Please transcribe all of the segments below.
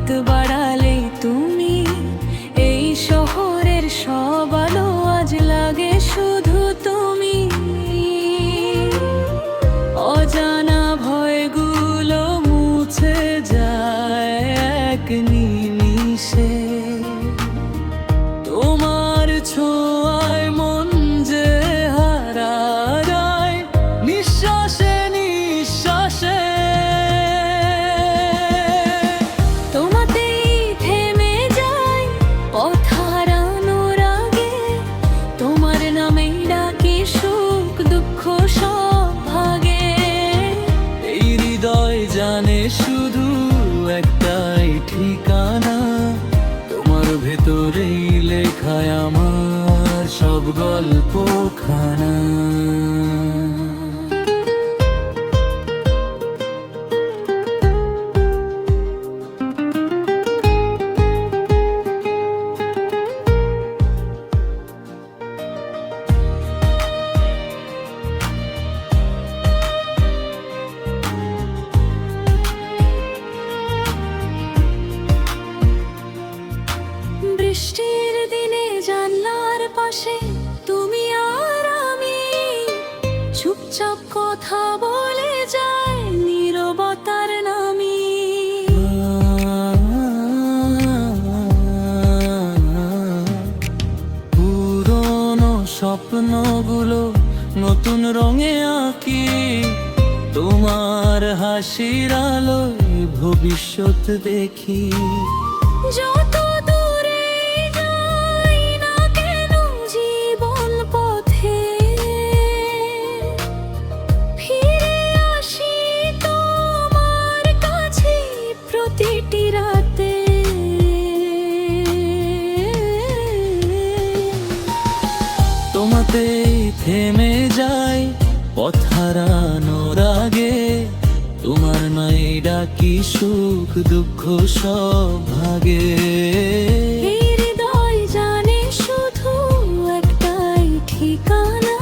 হাত বাড়ালে তুমি, এই শহরের সব আলো আজ লাগে শুধু তুমি। অজানা ভয়গুলো মুছে যায় এক নিমিষে, তোমার ছোঁয়ায় মন যে হারায় নিঃশ্বাসে নিঃশ্বাসে। তোমাতেই থেমে যায় পথ হারানোর আগে, তোমার নামেই ডাকি সুখ দুঃখ সব ভাগে। এই হৃদয় জানে শুধু একটাই ঠিকানা, তোমার ভেতরেই লেখায় আমার সব গল্পখানা। বৃষ্টির দিনে জানলার পাশে তুমি আর আমি, চুপচাপ কথা বলে যায় নীরবতার নামি। পুরনো স্বপ্নগুলো নতুন রঙে আঁকি, তোমার হাসির আলোয় ভবিষ্যৎ দেখি। যত দূরে যাই না কেন জীবন পথে, ফিরে আসি তোমার কাছে প্রতিটি রাতে। তোমাতেই থেমে যায় পথ হারানোর আগে, তোমার নাই ডাকি সুখ দুঃখ সব ভাগে। এই হৃদয় জানে শুধু একটাই ঠিকানা,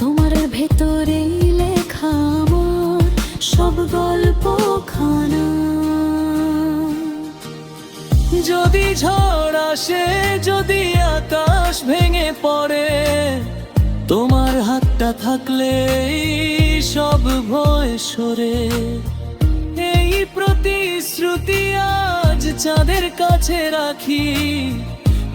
তোমার ভেতরেই লেখা আমার সব গল্পখানা। যদি ঝড় আসে, যদি আকাশ ভেঙে পড়ে, তোমার হাতটা থাকলে সব ভয় সরে। এই প্রতিশ্রুতি আজ চাঁদের কাছে রাখি,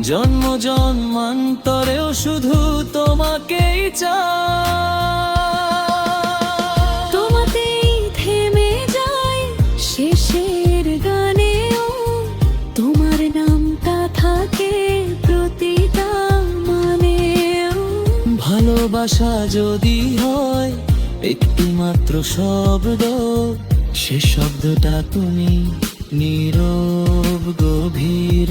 জন্ম জন্মান্তরেও শুধু তোমাকেই চাই। তোমাতেই থেমে যায় শেষের গানেও, তোমার নামটা থাকে প্রতিটা মানেও। ভালোবাসা যদি হয় একটি মাত্র শব্দ, সে শব্দটা তুমি, নীরব গভীর